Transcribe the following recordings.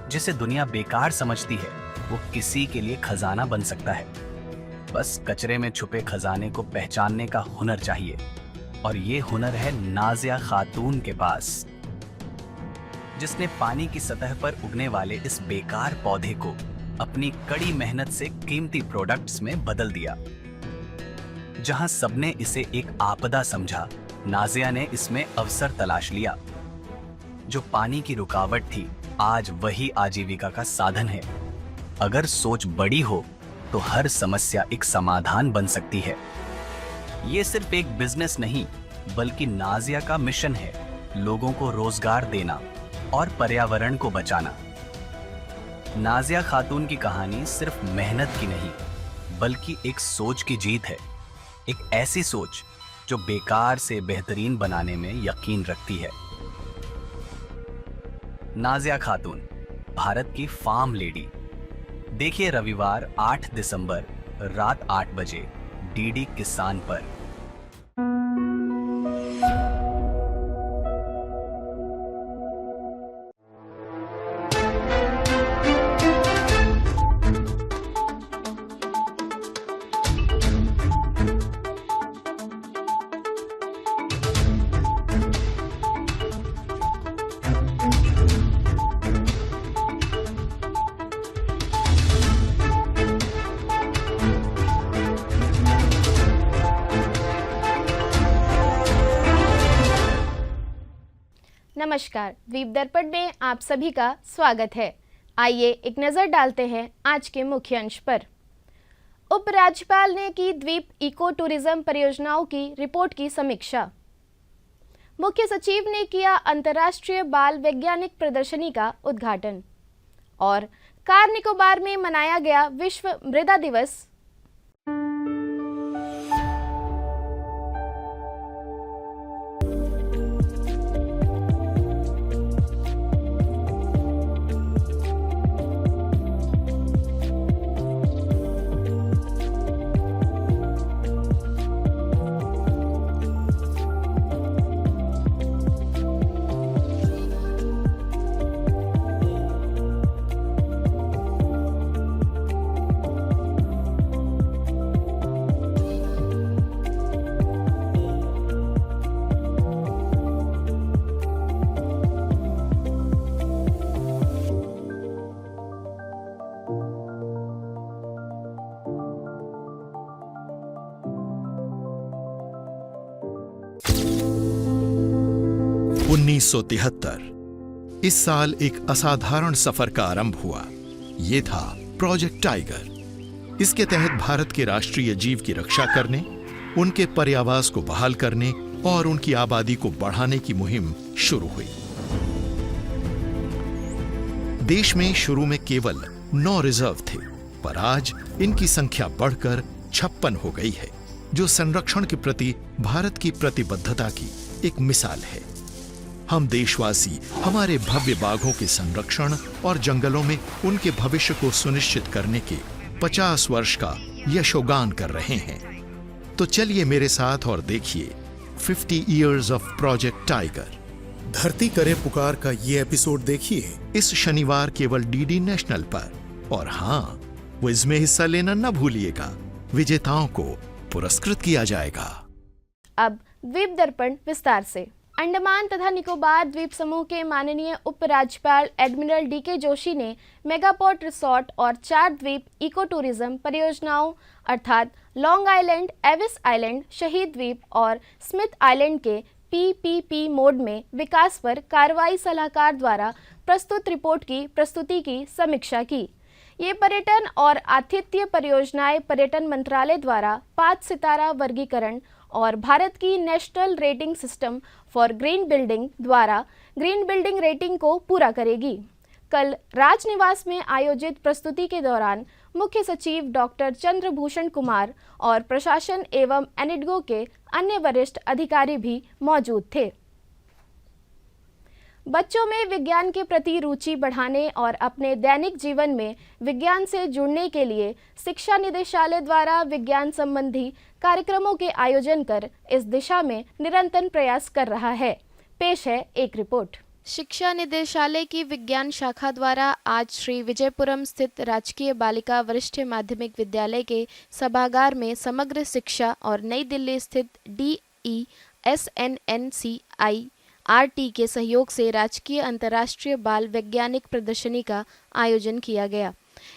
जिसे दुनिया बेकार समझती है वो किसी के लिए खजाना बन सकता है। बस कचरे में छुपे खजाने को पहचानने का हुनर चाहिए, और ये हुनर है नाजिया खातून के पास, जिसने पानी की सतह पर उगने वाले इस बेकार पौधे को अपनी कड़ी मेहनत से कीमती प्रोडक्ट्स में बदल दिया। जहां सबने इसे एक आपदा समझा, नाजिया ने इसमें अवसर तलाश लिया। जो पानी की रुकावट थी, आज वही आजीविका का साधन है। अगर सोच बड़ी हो तो हर समस्या एक समाधान बन सकती है। ये सिर्फ एक बिजनेस नहीं, बल्कि नाजिया का मिशन है, लोगों को रोजगार देना और पर्यावरण को बचाना। नाजिया खातून की कहानी सिर्फ मेहनत की नहीं, बल्कि एक सोच की जीत है। एक ऐसी सोच जो बेकार से बेहतरीन बनाने में यकीन रखती है। नाजिया खातून, भारत की फार्म लेडी। देखिए रविवार 8 दिसंबर रात 8 बजे डीडी किसान पर। नमस्कार, द्वीप दर्पण में आप सभी का स्वागत है। आइए एक नज़र डालते हैं आज के मुख्य अंश पर। उपराज्यपाल ने की द्वीप इको टूरिज्म परियोजनाओं की रिपोर्ट की समीक्षा। मुख्य सचिव ने किया अंतर्राष्ट्रीय बाल वैज्ञानिक प्रदर्शनी का उद्घाटन। और कार निकोबार में मनाया गया विश्व मृदा दिवस। इस साल एक असाधारण सफर का आरंभ हुआ। ये था प्रोजेक्ट टाइगर। इसके तहत भारत के राष्ट्रीय जीव की रक्षा करने, उनके पर्यावास को बहाल करने और उनकी आबादी को बढ़ाने की मुहिम शुरू हुई। देश में शुरू में केवल 9 रिजर्व थे, पर आज इनकी संख्या बढ़कर 56 हो गई है, जो संरक्षण के प्रति भारत की प्रतिबद्धता की एक मिसाल है। हम देशवासी हमारे भव्य बाघों के संरक्षण और जंगलों में उनके भविष्य को सुनिश्चित करने के 50 वर्ष का यशोगान कर रहे हैं। तो चलिए मेरे साथ और देखिए 50 Years of प्रोजेक्ट टाइगर। धरती करे पुकार का ये एपिसोड देखिए इस शनिवार केवल डीडी नेशनल पर। और हाँ, क्विज में हिस्सा लेना न भूलिएगा, विजेताओं को पुरस्कृत किया जाएगा। अब द्वीप दर्पण विस्तार से। अंडमान तथा निकोबार द्वीप समूह के माननीय उपराज्यपाल एडमिरल डीके जोशी ने मेगापोर्ट रिसोर्ट और 4 द्वीप इको टूरिज्म परियोजनाओं अर्थात लॉन्ग आइलैंड, एविस आइलैंड, शहीद द्वीप और स्मिथ आइलैंड के पीपीपी मोड में विकास पर कार्रवाई सलाहकार द्वारा प्रस्तुत रिपोर्ट की प्रस्तुति की समीक्षा की। ये पर्यटन और आतिथ्य परियोजनाएं पर्यटन मंत्रालय द्वारा 5 सितारा वर्गीकरण और भारत की national rating system for green building द्वारा ग्रीन बिल्डिंग रेटिंग को पूरा करेगी। कल राजनिवास में आयोजित प्रस्तुति के दौरान मुख्य सचिव डॉक्टर चंद्रभूषण कुमार और प्रशासन एवं एनिडगो के अन्य वरिष्ठ अधिकारी भी मौजूद थे। बच्चों में विज्ञान के प्रति रुचि बढ़ाने और अपने दैनिक जीवन में विज्ञान से जुड़ने के लिए शिक्षा निदेशालय द्वारा विज्ञान संबंधी कार्यक्रमों के आयोजन कर इस दिशा में निरंतर प्रयास कर रहा है। पेश है एक रिपोर्ट। शिक्षा निदेशालय की विज्ञान शाखा द्वारा आज श्री विजयपुरम स्थित राजकीय बालिका वरिष्ठ माध्यमिक विद्यालय के सभागार में समग्र शिक्षा और नई दिल्ली स्थित DESNNCIRT के सहयोग से राजकीय अंतर्राष्ट्रीय बाल वैज्ञानिक प्रदर्शनी का आयोजन किया गया।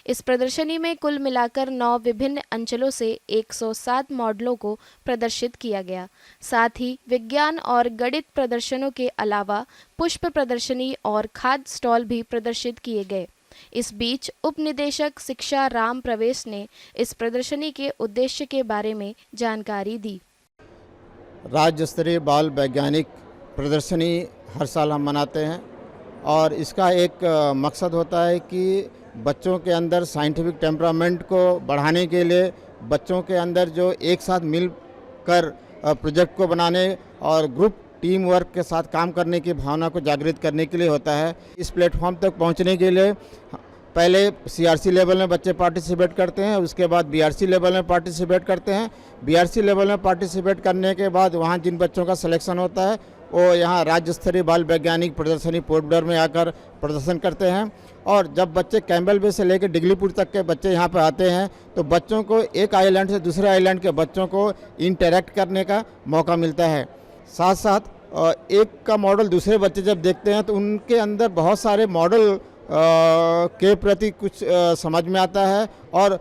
इस प्रदर्शनी में कुल मिलाकर 9 विभिन्न अंचलों से 107 मॉडलों को प्रदर्शित किया गया। साथ ही विज्ञान और गणित प्रदर्शनों के अलावा पुष्प प्रदर्शनी और खाद्य स्टॉल भी प्रदर्शित किए गए। इस बीच उप निदेशक शिक्षा राम प्रवेश ने इस प्रदर्शनी के उद्देश्य के बारे में जानकारी दी। राज्य स्तरीय बाल वैज्ञानिक प्रदर्शनी हर साल हम मनाते हैं और इसका एक मकसद होता है कि बच्चों के अंदर साइंटिफिक टेम्परामेंट को बढ़ाने के लिए बच्चों के अंदर जो एक साथ मिलकर प्रोजेक्ट को बनाने और ग्रुप टीम वर्क के साथ काम करने की भावना को जागृत करने के लिए होता है। इस प्लेटफॉर्म तक पहुंचने के लिए पहले CRC लेवल में बच्चे पार्टिसिपेट करते हैं, उसके बाद BRC लेवल में पार्टिसिपेट करते हैं। BRC लेवल में पार्टिसिपेट करने के बाद वहाँ जिन बच्चों का सिलेक्शन होता है वो यहाँ राज्य स्तरीय बाल वैज्ञानिक प्रदर्शनी पोर्ट ब्लेयर में आकर प्रदर्शन करते हैं। और जब बच्चे कैम्बेल बे से लेकर डिगलीपुर तक के बच्चे यहाँ पर आते हैं तो बच्चों को एक आइलैंड से दूसरे आइलैंड के बच्चों को इंटरैक्ट करने का मौका मिलता है। साथ साथ एक का मॉडल दूसरे बच्चे जब देखते हैं तो उनके अंदर बहुत सारे मॉडल के प्रति कुछ समझ में आता है और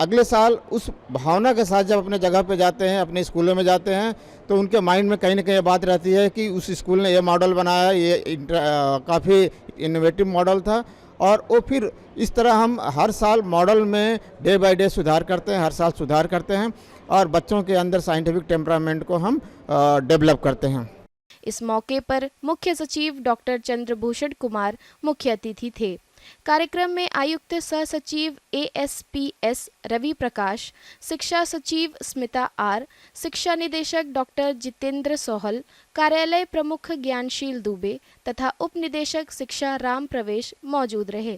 अगले साल उस भावना के साथ जब अपने जगह पे जाते हैं, अपने स्कूलों में जाते हैं तो उनके माइंड में कहीं ना कहीं बात रहती है कि उस स्कूल ने ये मॉडल बनाया, ये काफ़ी इनोवेटिव मॉडल था। और वो फिर इस तरह हम हर साल मॉडल में डे बाय डे सुधार करते हैं, हर साल सुधार करते हैं और बच्चों के अंदर साइंटिफिक टेम्परामेंट को हम डेवलप करते हैं। इस मौके पर मुख्य सचिव डॉक्टर चंद्रभूषण कुमार मुख्य अतिथि थे। कार्यक्रम में आयुक्त सह सचिव ASPS रवि प्रकाश, शिक्षा सचिव स्मिता R, शिक्षा निदेशक डॉक्टर जितेंद्र सोहल, कार्यालय प्रमुख ज्ञानशील दुबे तथा उप निदेशक शिक्षा राम प्रवेश मौजूद रहे।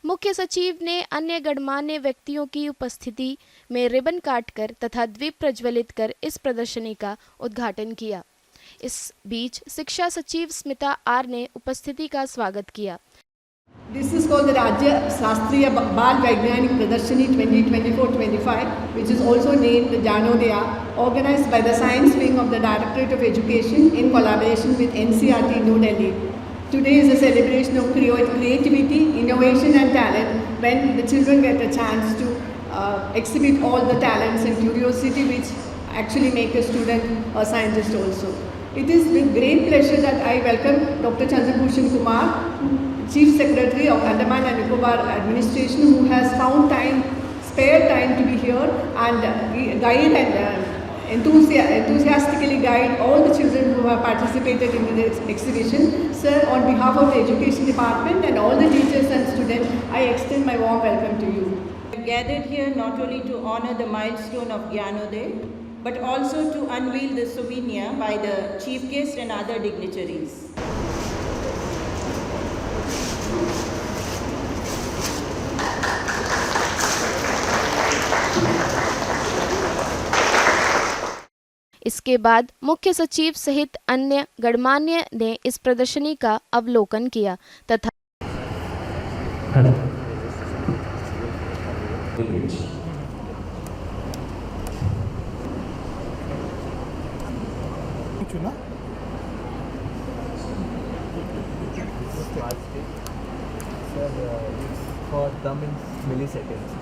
मुख्य सचिव ने अन्य गणमान्य व्यक्तियों की उपस्थिति में रिबन काटकर तथा द्वीप प्रज्वलित कर इस प्रदर्शनी का उद्घाटन किया। इस बीच शिक्षा सचिव स्मिता R ने उपस्थिति का स्वागत किया। This is called the Rajya Shastriya Bal Vaigyanik Pradarshani 2024-25, which is also named the Jnanodaya, organized by the Science Wing of the Directorate of Education in collaboration with NCERT New Delhi. Today is a celebration of creativity, innovation and talent when the children get a chance to exhibit all the talents and curiosity which actually make a student a scientist also. It is with great pleasure that I welcome Dr. Chandrabhushan Kumar, Chief Secretary of Andaman and Nicobar Administration, who has found time, spare time to be here and guide and enthusiastically guide all the children who have participated in this exhibition. Sir, on behalf of the Education Department and all the teachers and students, I extend my warm welcome to you. I gathered here not only to honor the milestone of Jnanodaya, but also to unveil the souvenir by the chief guest and other dignitaries. इसके बाद मुख्य सचिव सहित अन्य गणमान्य ने इस प्रदर्शनी का अवलोकन किया तथा for them in milliseconds.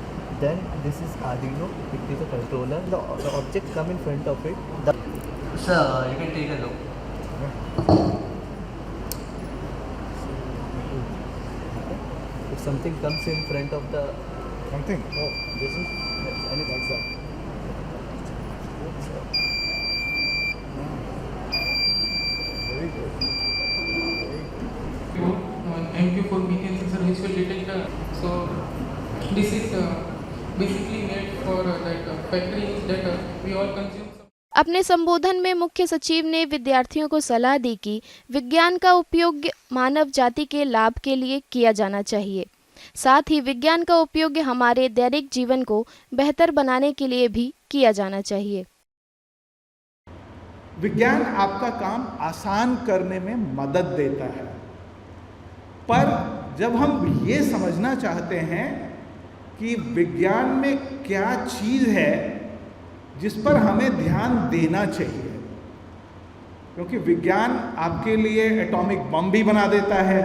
Then this is Arduino, it is a controller. The object come in front of it. Sir, you can take a look. If something comes in front of the Something? Oh, this is yes, anything. like that. Very good. MQ for weekend sensor which will detect so this is basically made for factories that we all consume. अपने संबोधन में मुख्य सचिव ने विद्यार्थियों को सलाह दी कि विज्ञान का उपयोग मानव जाति के लाभ के लिए किया जाना चाहिए। साथ ही विज्ञान का उपयोग हमारे दैनिक जीवन को बेहतर बनाने के लिए भी किया जाना चाहिए। विज्ञान आपका काम आसान करने में मदद देता है, पर जब हम ये समझना चाहते हैं कि विज्ञान में क्या चीज़ है जिस पर हमें ध्यान देना चाहिए, क्योंकि विज्ञान आपके लिए एटॉमिक बम भी बना देता है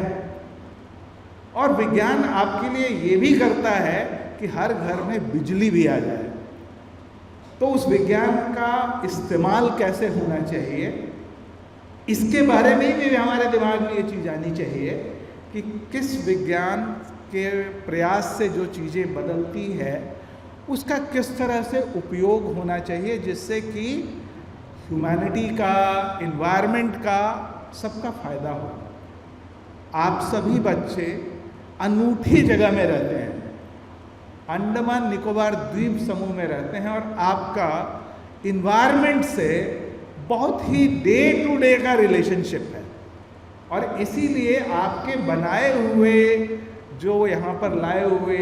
और विज्ञान आपके लिए ये भी करता है कि हर घर में बिजली भी आ जाए। तो उस विज्ञान का इस्तेमाल कैसे होना चाहिए, इसके बारे में भी हमारे दिमाग में ये चीज़ आनी चाहिए कि किस विज्ञान के प्रयास से जो चीज़ें बदलती है उसका किस तरह से उपयोग होना चाहिए, जिससे कि ह्यूमैनिटी का, इन्वायरमेंट का, सबका फ़ायदा हो। आप सभी बच्चे अनूठी जगह में रहते हैं, अंडमान निकोबार द्वीप समूह में रहते हैं और आपका इन्वायरमेंट से बहुत ही डे टू डे का रिलेशनशिप है और इसीलिए आपके बनाए हुए जो यहाँ पर लाए हुए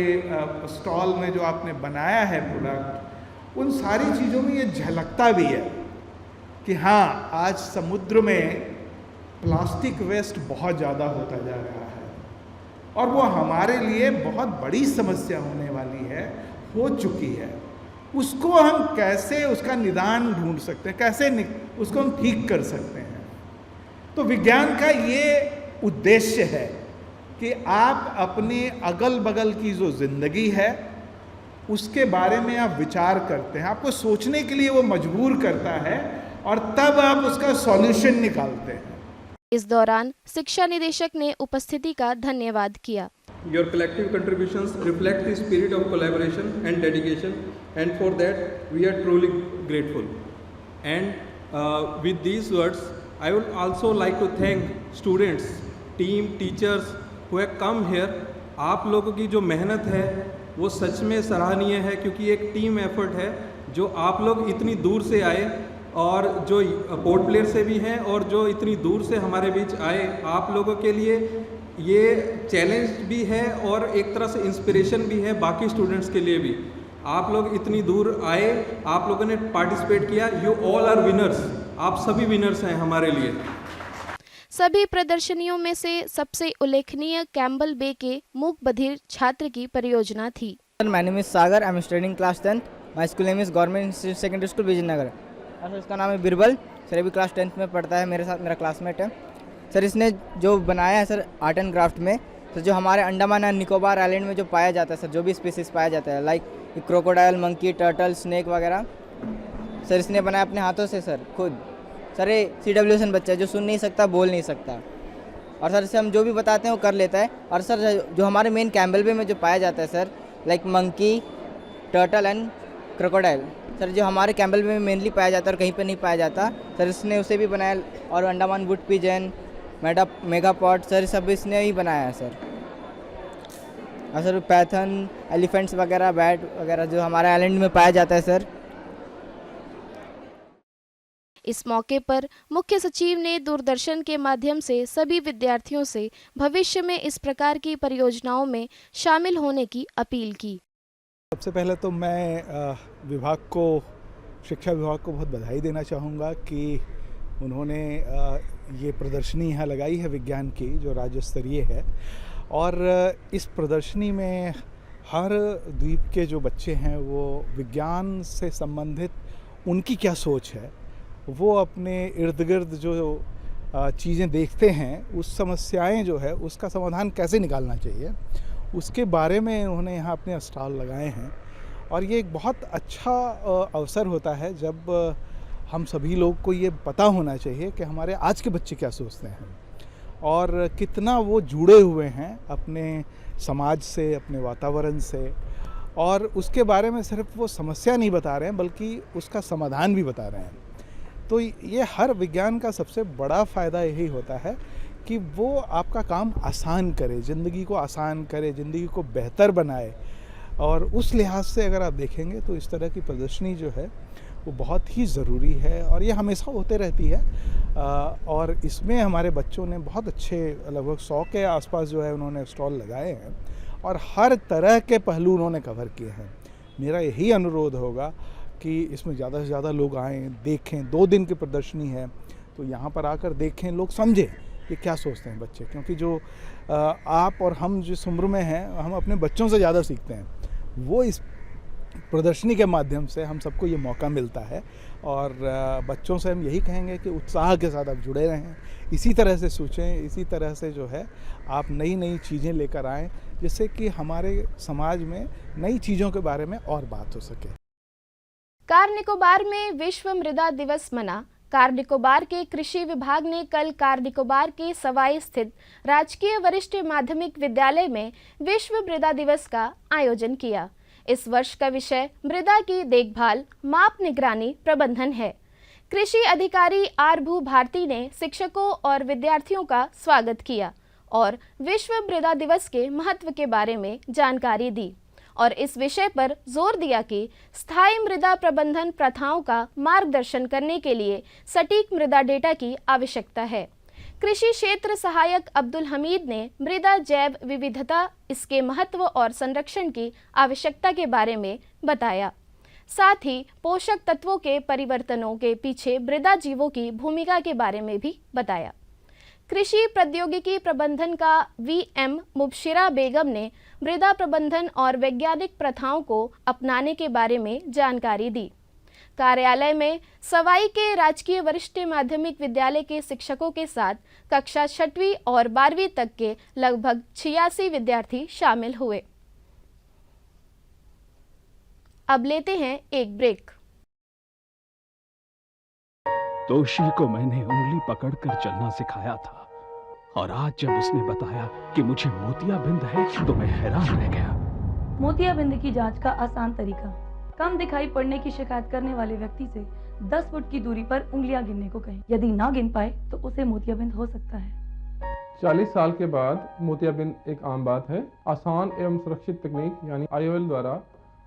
स्टॉल में जो आपने बनाया है प्रोडक्ट, उन सारी चीज़ों में ये झलकता भी है कि हाँ, आज समुद्र में प्लास्टिक वेस्ट बहुत ज़्यादा होता जा रहा है और वो हमारे लिए बहुत बड़ी समस्या होने वाली है, हो चुकी है। उसको हम कैसे उसका निदान ढूंढ सकते हैं, कैसे उसको हम ठीक कर सकते हैं। तो विज्ञान का ये उद्देश्य है कि आप अपने अगल बगल की जो ज़िंदगी है उसके बारे में आप विचार करते हैं, आपको सोचने के लिए वो मजबूर करता है और तब आप उसका सॉल्यूशन निकालते हैं। इस दौरान शिक्षा निदेशक ने उपस्थिति का धन्यवाद किया। Your collective contributions reflect the spirit of collaboration and dedication, and for that we are truly grateful. And with these words, I would also like to thank students, team, teachers who have come here. आप लोगों की जो मेहनत है वो सच में सराहनीय है, क्योंकि एक टीम एफर्ट है जो आप लोग इतनी दूर से आए और जो पोर्ट प्लेयर से भी हैं और जो इतनी दूर से हमारे बीच आए। आप लोगों के लिए ये चैलेंज भी है और एक तरह से इंस्पिरेशन भी है बाकी स्टूडेंट्स के लिए भी। आप लोग इतनी दूर आए, आप लोगों ने पार्टिसिपेट किया, यू ऑल आर विनर्स, आप सभी विनर्स हैं हमारे लिए। सभी प्रदर्शनियों में से सबसे उल्लेखनीय कैम्बल बे के मूक बधिर छात्र की परियोजना थी। My name is Sagar. I am studying class 10th. My school name is Government Institute Secondary School Vijayanagar. Sir इसका नाम है बिरबल। सर अभी क्लास 10th में पढ़ता है, मेरे साथ मेरा क्लासमेट है। सर इसने जो बनाया है सर आर्ट एंड क्राफ्ट में, सर जो हमारे अंडमान एंड निकोबार आइलैंड में जो पाया जाता है सर, जो भी स्पीसीज पाया जाता है like crocodile, monkey, turtle, snake वगैरह, सर इसने बनाया अपने हाथों से सर खुद। सर ये CWSN बच्चा है जो सुन नहीं सकता, बोल नहीं सकता, और सर इसे हम जो भी बताते हैं वो कर लेता है। और सर जो हमारे मेन कैम्बल बे में जो पाया जाता है sir like monkey, turtle and crocodile, sir जो हमारे कैम्बल बे में मेनली पाया जाता है और कहीं पे नहीं पाया जाता, सर इसने उसे भी बनाया। और अंडमान वुड पिजन, मेगापॉड, सर सब इसने ही बनाया है सर। और सर पैथन, एलिफेंट्स वगैरह, बैट वगैरह जो हमारे आइलैंड में पाया जाता है सर। इस मौके पर मुख्य सचिव ने दूरदर्शन के माध्यम से सभी विद्यार्थियों से भविष्य में इस प्रकार की परियोजनाओं में शामिल होने की अपील की। सबसे पहले तो मैं विभाग को, शिक्षा विभाग को बहुत बधाई देना चाहूँगा कि उन्होंने ये प्रदर्शनी यहाँ लगाई है विज्ञान की, जो राज्य स्तरीय है। और इस प्रदर्शनी में हर द्वीप के जो बच्चे हैं वो विज्ञान से संबंधित उनकी क्या सोच है, वो अपने इर्द गिर्द जो चीज़ें देखते हैं, उस समस्याएं जो है उसका समाधान कैसे निकालना चाहिए, उसके बारे में उन्होंने यहाँ अपने स्टॉल लगाए हैं। और ये एक बहुत अच्छा अवसर होता है जब हम सभी लोग को ये पता होना चाहिए कि हमारे आज के बच्चे क्या सोचते हैं और कितना वो जुड़े हुए हैं अपने समाज से, अपने वातावरण से, और उसके बारे में सिर्फ वो समस्या नहीं बता रहे हैं बल्कि उसका समाधान भी बता रहे हैं। तो ये हर विज्ञान का सबसे बड़ा फ़ायदा यही होता है कि वो आपका काम आसान करे, ज़िंदगी को आसान करे, ज़िंदगी को बेहतर बनाए। और उस लिहाज से अगर आप देखेंगे तो इस तरह की प्रदर्शनी जो है वो बहुत ही ज़रूरी है और ये हमेशा होते रहती है। और इसमें हमारे बच्चों ने बहुत अच्छे, लगभग 100 के आसपास जो है उन्होंने स्टॉल लगाए हैं और हर तरह के पहलू उन्होंने कवर किए हैं। मेरा यही अनुरोध होगा कि इसमें ज़्यादा से ज़्यादा लोग आएँ, देखें। 2 दिन की प्रदर्शनी है तो यहाँ पर आकर देखें, लोग समझें ये क्या सोचते हैं बच्चे, क्योंकि जो आप और हम जिस उम्र में हैं हम अपने बच्चों से ज़्यादा सीखते हैं। वो इस प्रदर्शनी के माध्यम से हम सबको ये मौका मिलता है और बच्चों से हम यही कहेंगे कि उत्साह के साथ आप जुड़े रहें, इसी तरह से सोचें, इसी तरह से जो है आप नई नई चीज़ें लेकर आएँ, जिससे कि हमारे समाज में नई चीज़ों के बारे में और बात हो सके। कार निकोबार में विश्व मृदा दिवस मना। कार निकोबार के कृषि विभाग ने कल कार निकोबार के सवाई स्थित राजकीय वरिष्ठ माध्यमिक विद्यालय में विश्व मृदा दिवस का आयोजन किया। इस वर्ष का विषय मृदा की देखभाल, माप, निगरानी, प्रबंधन है। कृषि अधिकारी आर भू भारती ने शिक्षकों और विद्यार्थियों का स्वागत किया और विश्व मृदा दिवस के महत्व के बारे में जानकारी दी और इस विषय पर जोर दिया कि स्थायी मृदा प्रबंधन प्रथाओं का मार्गदर्शन करने के लिए सटीक मृदा डेटा की आवश्यकता है। कृषि क्षेत्र सहायक अब्दुल हमीद ने मृदा जैव विविधता, इसके महत्व और संरक्षण की आवश्यकता के बारे में बताया। साथ ही पोषक तत्वों के परिवर्तनों के पीछे मृदा जीवों की भूमिका के बारे में भी बताया। कृषि प्रौद्योगिकी प्रबंधन का वीएम मुबशिरा बेगम ने मृदा प्रबंधन और वैज्ञानिक प्रथाओं को अपनाने के बारे में जानकारी दी। कार्यालय में सवाई के राजकीय वरिष्ठ माध्यमिक विद्यालय के शिक्षकों के साथ कक्षा 6वीं और 12वीं तक के लगभग 86 विद्यार्थी शामिल हुए। अब लेते हैं एक ब्रेक। तोशी को मैंने उंगली पकड़कर चलना सिखाया था और आज जब उसने बताया कि मुझे मोतियाबिंद है तो मैं हैरान रह गया। मोतियाबिंद की जांच का आसान तरीका, कम दिखाई पड़ने की शिकायत करने वाले व्यक्ति से 10 फुट की दूरी पर उंगलियां गिनने को कहें। यदि ना गिन पाए तो उसे मोतियाबिंद हो सकता है। 40 साल के बाद मोतियाबिंद एक आम बात है। आसान एवं सुरक्षित तकनीक यानी IOL द्वारा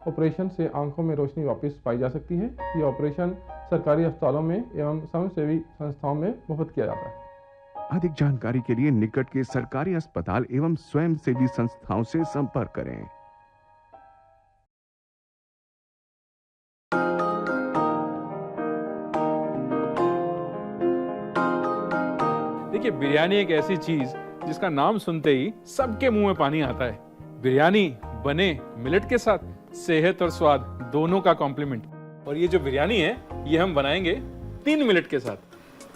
ऑपरेशन से आंखों में रोशनी वापस पाई जा सकती है। ये ऑपरेशन सरकारी अस्पतालों में एवं समाजसेवी संस्थाओं में मुफ्त किया जाता है। अधिक जानकारी के लिए निकट के सरकारी अस्पताल एवं स्वयंसेवी संस्थाओं से संपर्क करें। देखिए, बिरयानी एक ऐसी चीज जिसका नाम सुनते ही सबके मुंह में पानी आता है। बिरयानी बने मिलेट के साथ, सेहत और स्वाद दोनों का कॉम्प्लीमेंट। और ये जो बिरयानी है ये हम बनाएंगे 3 मिलेट के साथ।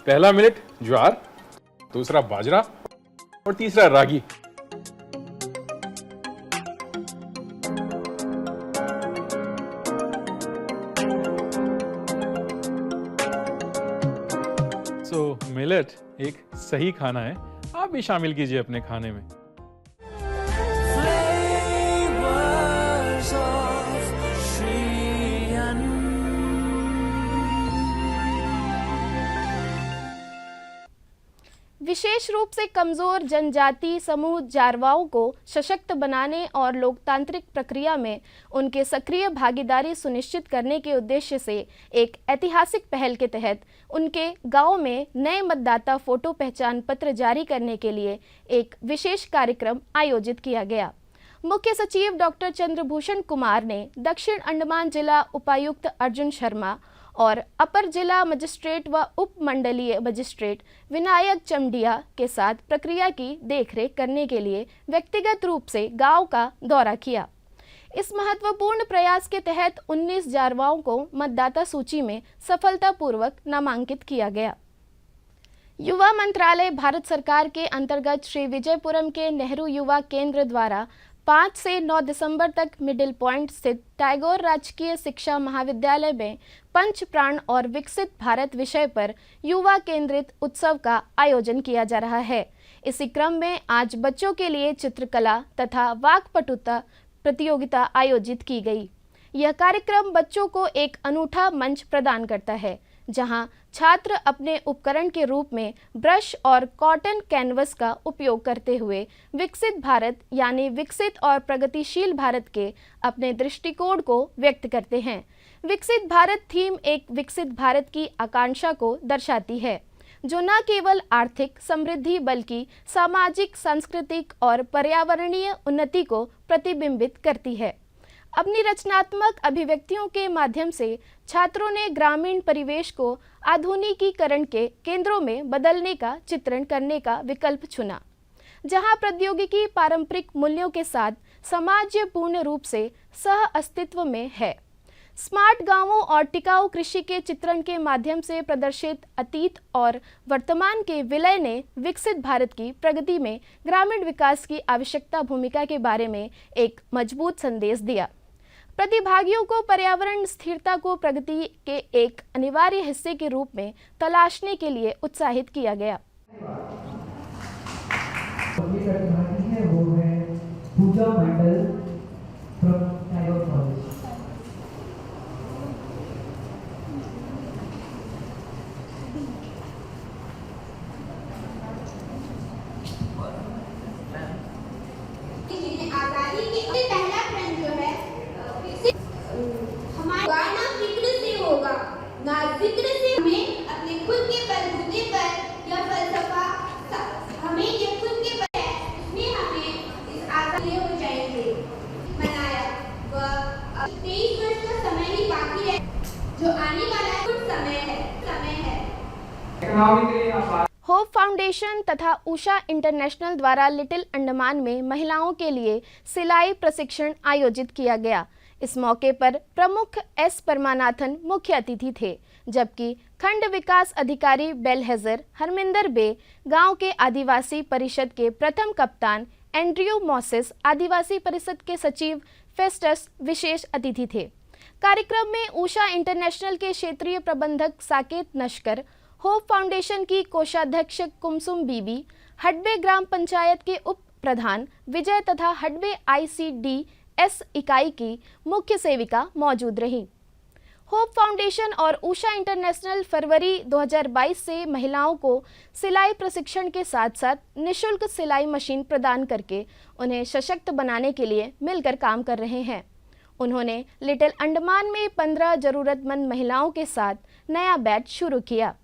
पहला मिलेट ज्वार, दूसरा बाजरा और तीसरा रागी। मिलेट एक सही खाना है, आप भी शामिल कीजिए अपने खाने में। विशेष रूप से कमजोर जनजाति समूह जारवाओं को सशक्त बनाने और लोकतांत्रिक प्रक्रिया में उनके सक्रिय भागीदारी सुनिश्चित करने के उद्देश्य से एक ऐतिहासिक पहल के तहत उनके गांव में नए मतदाता फोटो पहचान पत्र जारी करने के लिए एक विशेष कार्यक्रम आयोजित किया गया। मुख्य सचिव डॉक्टर चंद्रभूषण कुमार ने दक्षिण अंडमान जिला उपायुक्त अर्जुन शर्मा और अपर जिला मजिस्ट्रेट व उप मंडलीय मजिस्ट्रेट विनायक चमडिया के साथ प्रक्रिया की देखरेख करने के लिए व्यक्तिगत रूप से गांव का दौरा किया। इस महत्वपूर्ण प्रयास के तहत 19 जारवाओं को मतदाता सूची में सफलतापूर्वक नामांकित किया गया। युवा मंत्रालय भारत सरकार के अंतर्गत श्री विजयपुरम के नेहरू युवा केंद्र द्वारा 5 से 9 दिसंबर तक मिडिल पॉइंट स्थित टैगोर राजकीय शिक्षा महाविद्यालय में पंच प्राण और विकसित भारत विषय पर युवा केंद्रित उत्सव का आयोजन किया जा रहा है। इसी क्रम में आज बच्चों के लिए चित्रकला तथा वाक्पटुता प्रतियोगिता आयोजित की गई। यह कार्यक्रम बच्चों को एक अनूठा मंच प्रदान करता है, जहां छात्र अपने उपकरण के रूप में ब्रश और कॉटन कैनवस का उपयोग करते हुए विकसित भारत यानी विकसित और प्रगतिशील भारत के अपने दृष्टिकोण को व्यक्त करते हैं। विकसित भारत थीम एक विकसित भारत की आकांक्षा को दर्शाती है, जो न केवल आर्थिक समृद्धि बल्कि सामाजिक, सांस्कृतिक और पर्यावरणीय उन्नति को प्रतिबिंबित करती है। अपनी रचनात्मक अभिव्यक्तियों के माध्यम से छात्रों ने ग्रामीण परिवेश को आधुनिकीकरण के केंद्रों में बदलने का चित्रण करने का विकल्प चुना, जहां प्रौद्योगिकी पारंपरिक मूल्यों के साथ समाज पूर्ण रूप से सह अस्तित्व में है। स्मार्ट गांवों और टिकाऊ कृषि के चित्रण के माध्यम से प्रदर्शित अतीत और वर्तमान के विलय ने विकसित भारत की प्रगति में ग्रामीण विकास की आवश्यकता भूमिका के बारे में एक मजबूत संदेश दिया। प्रतिभागियों को पर्यावरण स्थिरता को प्रगति के एक अनिवार्य हिस्से के रूप में तलाशने के लिए उत्साहित किया गया। पूजा मंडल from Tagore College. आजादी के पहला ट्रेंड जो है हमारा ना फिक्र से होगा ना जिक्र से। हमें अपने खुद के बलबूते पर यह फलसफा हमें ये खुद के पर है, इसमें हमें इस आजादी हो जाएंगे मनाया। वह 23 वर्ष का समय ही बाकी है, जो आने वाला कुछ समय है। होप फाउंडेशन तथा उषा इंटरनेशनल द्वारा लिटिल अंडमान में महिलाओं के लिए सिलाई प्रशिक्षण आयोजित किया गया। इस मौके पर प्रमुख एस परमानाथन मुख्य अतिथि थे, जबकि खंड विकास अधिकारी बेलहेजर हरमिंदर बे, गांव के आदिवासी परिषद के प्रथम कप्तान एंड्रयू मॉसेस, आदिवासी परिषद के सचिव फेस्टस विशेष अतिथि थे। कार्यक्रम में उषा इंटरनेशनल के क्षेत्रीय प्रबंधक साकेत नश्कर, होप फाउंडेशन की कोषाध्यक्ष कुमसुम बीबी, हडबे ग्राम पंचायत के उप प्रधान विजय तथा हडबे ICDS इकाई की मुख्य सेविका मौजूद रहीं। होप फाउंडेशन और उषा इंटरनेशनल फरवरी 2022 से महिलाओं को सिलाई प्रशिक्षण के साथ साथ निःशुल्क सिलाई मशीन प्रदान करके उन्हें सशक्त बनाने के लिए मिलकर काम कर रहे हैं। उन्होंने लिटिल अंडमान में 15 जरूरतमंद महिलाओं के साथ नया बैच शुरू किया।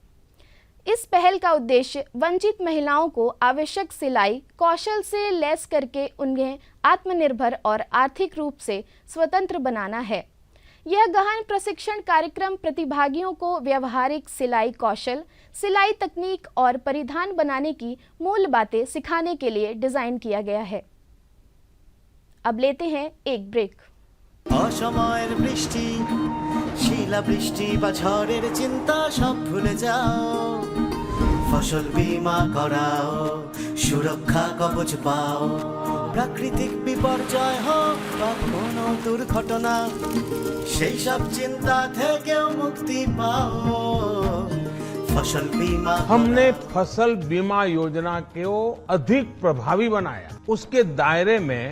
इस पहल का उद्देश्य वंचित महिलाओं को आवश्यक सिलाई कौशल से लैस करके उन्हें आत्मनिर्भर और आर्थिक रूप से स्वतंत्र बनाना है। यह गहन प्रशिक्षण कार्यक्रम प्रतिभागियों को व्यवहारिक सिलाई कौशल, सिलाई तकनीक और परिधान बनाने की मूल बातें सिखाने के लिए डिजाइन किया गया है। अब लेते हैं एक ब्रेक। অসময়ের বৃষ্টি, শিলা বৃষ্টি বা ঝড়ের চিন্তা সব ভুলে যাও, ফসল বীমা করাও, সুরক্ষা কবচ পাও, প্রাকৃতিক বিপর্যয় হোক বা কোনো দুর্ঘটনা, সেই সব চিন্তা থেকেও মুক্তি পাও। फसल बीमा हमने फसल बीमा योजना को अधिक प्रभावी बनाया, उसके दायरे में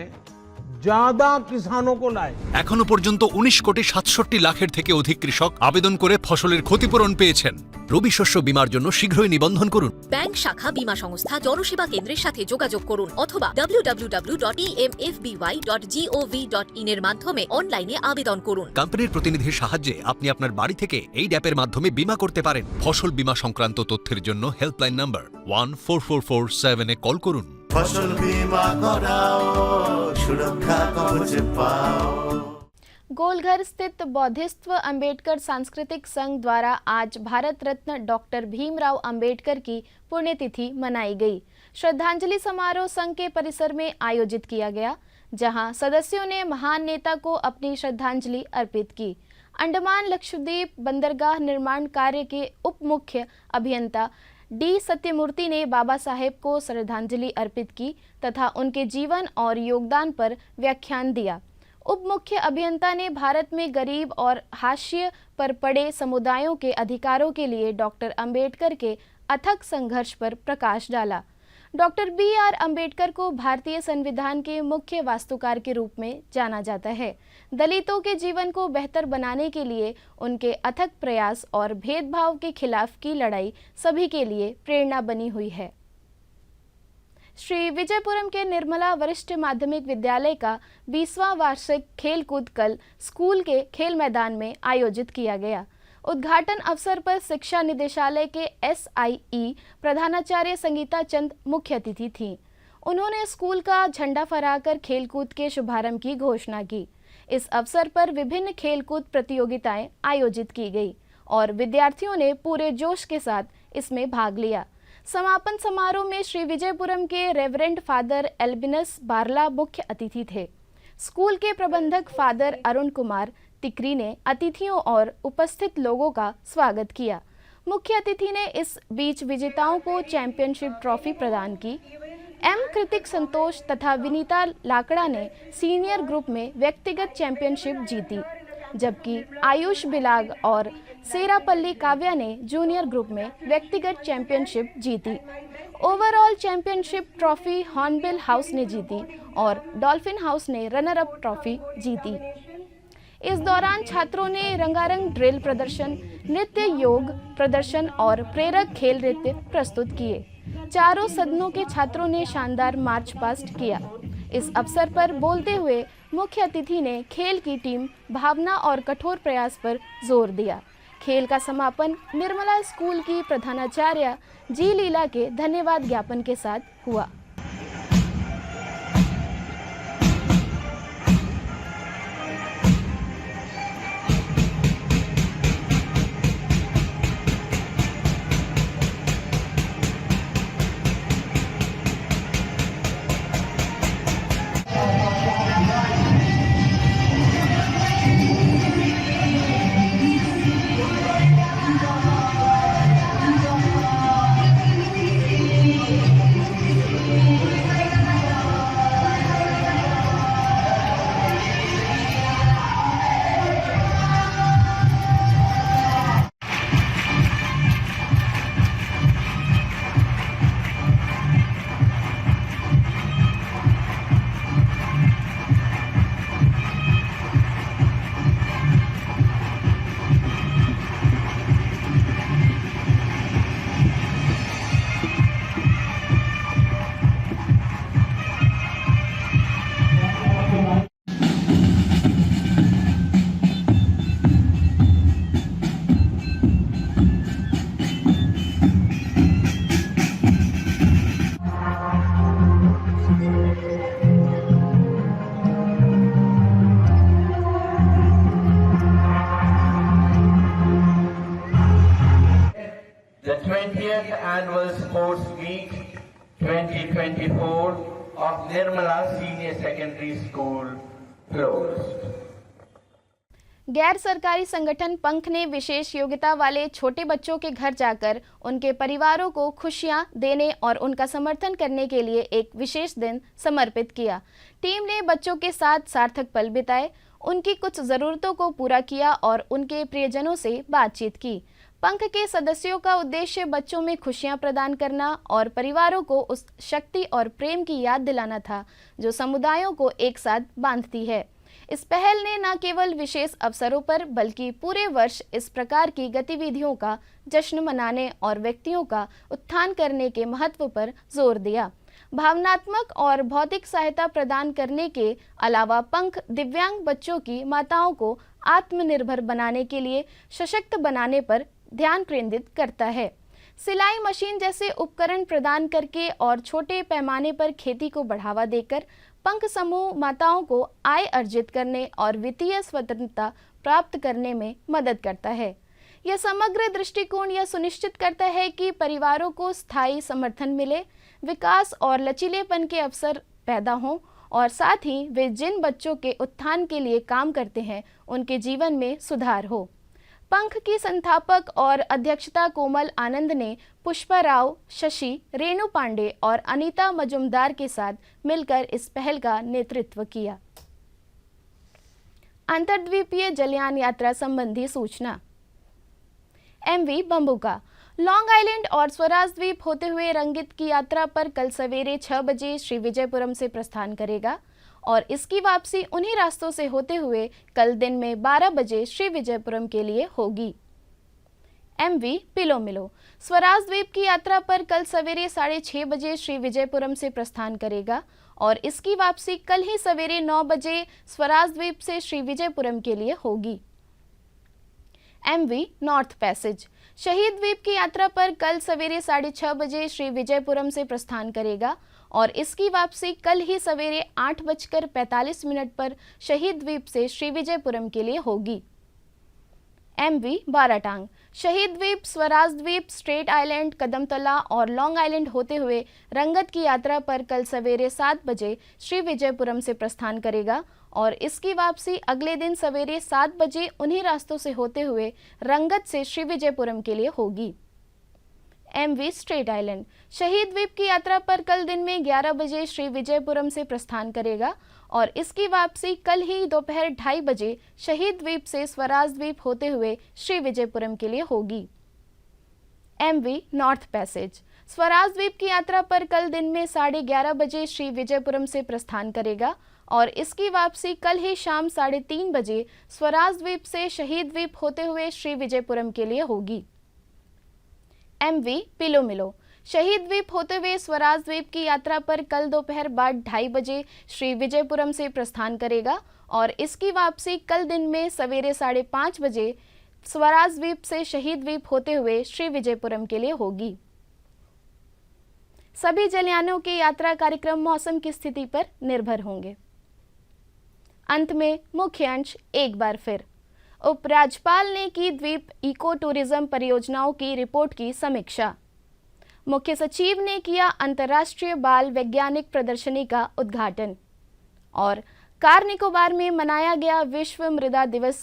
ज्यादा किसानों को लाए। এখনো পর্যন্ত 19 কোটি 67 লাখের থেকে অধিক কৃষক আবেদন করে ফসলের ক্ষতিপূরণ পেয়েছেন। রবি শস্য বীমার জন্য শীঘ্রই নিবন্ধন করুন। ব্যাংক শাখা বীমা সংস্থা জনসেবা কেন্দ্রের সাথে যোগাযোগ করুন অথবা www.emfby.gov.in এর মাধ্যমে অনলাইনে আবেদন করুন। কোম্পানির প্রতিনিধির সাহায্যে আপনি আপনার বাড়ি থেকে এই অ্যাপের মাধ্যমে বীমা করতে পারেন। ফসল বীমা সংক্রান্ত তথ্যের জন্য হেল্পলাইন নাম্বার 14447 এ কল করুন। फसल बीमा कराओ, सुरक्षा कवच पाओ। गोलघर स्थित बौद्धिस्त्व अंबेडकर सांस्कृतिक संघ द्वारा आज भारत रत्न डॉक्टर भीमराव अंबेडकर की पुण्यतिथि मनाई गई। श्रद्धांजलि समारोह संघ के परिसर में आयोजित किया गया, जहां सदस्यों ने महान नेता को अपनी श्रद्धांजलि अर्पित की। अंडमान लक्षद्वीप बंदरगाह निर्माण कार्य के उप मुख्य अभियंता D सत्यमूर्ति ने बाबा साहेब को श्रद्धांजलि अर्पित की तथा उनके जीवन और योगदान पर व्याख्यान दिया। उप मुख्य अभियंता ने भारत में गरीब और हाशिए पर पड़े समुदायों के अधिकारों के लिए डॉक्टर अंबेडकर के अथक संघर्ष पर प्रकाश डाला। डॉक्टर BR अंबेडकर को भारतीय संविधान के मुख्य वास्तुकार के रूप में जाना जाता है। दलितों के जीवन को बेहतर बनाने के लिए उनके अथक प्रयास और भेदभाव के खिलाफ की लड़ाई सभी के लिए प्रेरणा बनी हुई है। श्री विजयपुरम के निर्मला वरिष्ठ माध्यमिक विद्यालय का 20वां वार्षिक खेलकूद कल स्कूल के खेल मैदान में आयोजित किया गया। उद्घाटन अवसर पर शिक्षा निदेशालय के SIE प्रधानाचार्य संगीता चंद मुख्य अतिथि थीं। उन्होंने स्कूल का झंडा फहराकर खेलकूद के शुभारंभ की घोषणा की। इस अवसर पर विभिन्न खेलकूद प्रतियोगिताएं आयोजित की गई और विद्यार्थियों ने पूरे जोश के साथ इसमें भाग लिया। समापन समारोह में श्री विजयपुरम के रेवरेंड फादर एल्बिनस बारला मुख्य अतिथि थे। स्कूल के प्रबंधक फादर अरुण कुमार तिकरी ने अतिथियों और उपस्थित लोगों का स्वागत किया। मुख्य अतिथि ने इस बीच विजेताओं को चैंपियनशिप ट्रॉफी प्रदान की। एम कृतिक संतोष तथा विनीता लाकड़ा ने सीनियर ग्रुप में व्यक्तिगत चैंपियनशिप जीती, जबकि आयुष बिलाग और सेरापल्ली काव्या ने जूनियर ग्रुप में व्यक्तिगत चैंपियनशिप जीती। Overall championship trophy hornbill house ने जीती और डॉल्फिन हाउस ने रनर अप ट्रॉफी जीती। इस दौरान छात्रों ने रंगारंग ड्रिल प्रदर्शन, नृत्य योग प्रदर्शन और प्रेरक खेल नृत्य प्रस्तुत किए। चारों सदनों के छात्रों ने शानदार मार्च पास्ट किया। इस अवसर पर बोलते हुए मुख्य अतिथि ने खेल की टीम भावना और कठोर प्रयास पर जोर दिया। खेल का समापन निर्मला स्कूल की प्रधानाचार्य जी लीला के धन्यवाद ज्ञापन के साथ हुआ। The 20th Annual Sports Week 2024 of Nirmala Senior Secondary School closed. गैर सरकारी संगठन पंख ने विशेष योग्यता वाले छोटे बच्चों के घर जाकर उनके परिवारों को खुशियां देने और उनका समर्थन करने के लिए एक विशेष दिन समर्पित किया। टीम ने बच्चों के साथ सार्थक पल बिताए, उनकी कुछ ज़रूरतों को पूरा किया और उनके प्रियजनों से बातचीत की। पंख के सदस्यों का उद्देश्य बच्चों में खुशियां प्रदान करना और परिवारों को उस शक्ति और प्रेम की याद दिलाना था जो समुदायों को एक साथ बांधती है। इस पहल ने न केवल विशेष अवसरों पर बल्कि पूरे वर्ष इस प्रकार की गतिविधियों का जश्न मनाने और व्यक्तियों का उत्थान करने के महत्व पर जोर दिया। भावनात्मक और भौतिक सहायता प्रदान करने के अलावा पंख दिव्यांग बच्चों की माताओं को आत्मनिर्भर बनाने के लिए सशक्त बनाने पर ध्यान केंद्रित करता है। सिलाई मशीन जैसे उपकरण प्रदान करके और छोटे पैमाने पर खेती को बढ़ावा देकर पंख समूह माताओं को आय अर्जित करने और वित्तीय स्वतंत्रता प्राप्त करने में मदद करता है। यह समग्र दृष्टिकोण यह सुनिश्चित करता है कि परिवारों को स्थायी समर्थन मिले, विकास और लचीलेपन के अवसर पैदा हों और साथ ही वे जिन बच्चों के उत्थान के लिए काम करते हैं उनके जीवन में सुधार हो। पंख की संस्थापक और अध्यक्षता कोमल आनंद ने पुष्पा राव, शशि, रेणु पांडे और अनीता मजुमदार के साथ मिलकर इस पहल का नेतृत्व किया। अंतर्द्वीपीय जलयान यात्रा संबंधी सूचना। एमवी बंबुका लॉन्ग आइलैंड और स्वराज द्वीप होते हुए रंगित की यात्रा पर कल सवेरे 6 बजे श्री विजयपुरम से प्रस्थान करेगा और इसकी वापसी उन्हीं रास्तों से होते हुए कल दिन में 12 बजे श्री विजयपुरम के लिए होगी। एमवी पिलो मिलो स्वराज द्वीप की यात्रा पर कल सवेरे 6:30 बजे श्री विजयपुरम से प्रस्थान करेगा और इसकी वापसी कल ही सवेरे 9 बजे स्वराज द्वीप से श्री विजयपुरम के लिए होगी। एमवी नॉर्थ पैसेज शहीद द्वीप की यात्रा पर कल सवेरे 6:30 बजे श्री विजयपुरम से प्रस्थान करेगा और इसकी वापसी कल ही सवेरे 8:45 पर शहीद द्वीप से श्रीविजयपुरम के लिए होगी। MV बाराटांग शहीद द्वीप, स्वराज द्वीप, स्ट्रेट आइलैंड, कदमतला और लॉन्ग आइलैंड होते हुए रंगत की यात्रा पर कल सवेरे 7 बजे श्रीविजयपुरम से प्रस्थान करेगा और इसकी वापसी अगले दिन सवेरे 7 बजे उन्हीं रास्तों से होते हुए रंगत से श्रीविजयपुरम के लिए होगी। MV स्ट्रेट आइलैंड शहीद द्वीप की यात्रा पर कल दिन में 11 बजे श्रीविजयपुरम से प्रस्थान करेगा और इसकी वापसी कल ही दोपहर 2:30 बजे शहीद द्वीप से स्वराज द्वीप होते हुए श्रीविजयपुरम के लिए होगी। MV नॉर्थ पैसेज स्वराज द्वीप की यात्रा पर कल दिन में 11:30 बजे श्रीविजयपुरम से प्रस्थान करेगा और इसकी वापसी कल ही शाम 3:30 बजे स्वराज द्वीप से शहीद द्वीप होते हुए श्रीविजयपुरम के लिए होगी। MV पिलो मिलो शहीद द्वीप होते हुए स्वराज द्वीप की यात्रा पर कल दोपहर बाद 2:30 बजे श्रीविजयपुरम से प्रस्थान करेगा और इसकी वापसी कल दिन में सवेरे 5:30 बजे स्वराज द्वीप से शहीद द्वीप होते हुए श्रीविजयपुरम के लिए होगी। सभी जलयानों के यात्रा कार्यक्रम मौसम की स्थिति पर निर्भर होंगे। अंत में मुख्य अंश एक बार फिर। उपराज्यपाल ने की द्वीप इको टूरिज्म परियोजनाओं की रिपोर्ट की समीक्षा। मुख्य सचिव ने किया अंतर्राष्ट्रीय बाल वैज्ञानिक प्रदर्शनी का उद्घाटन और कार निकोबार में मनाया गया विश्व मृदा दिवस।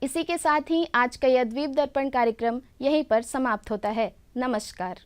इसी के साथ ही आज का यह द्वीप दर्पण कार्यक्रम यहीं पर समाप्त होता है। नमस्कार।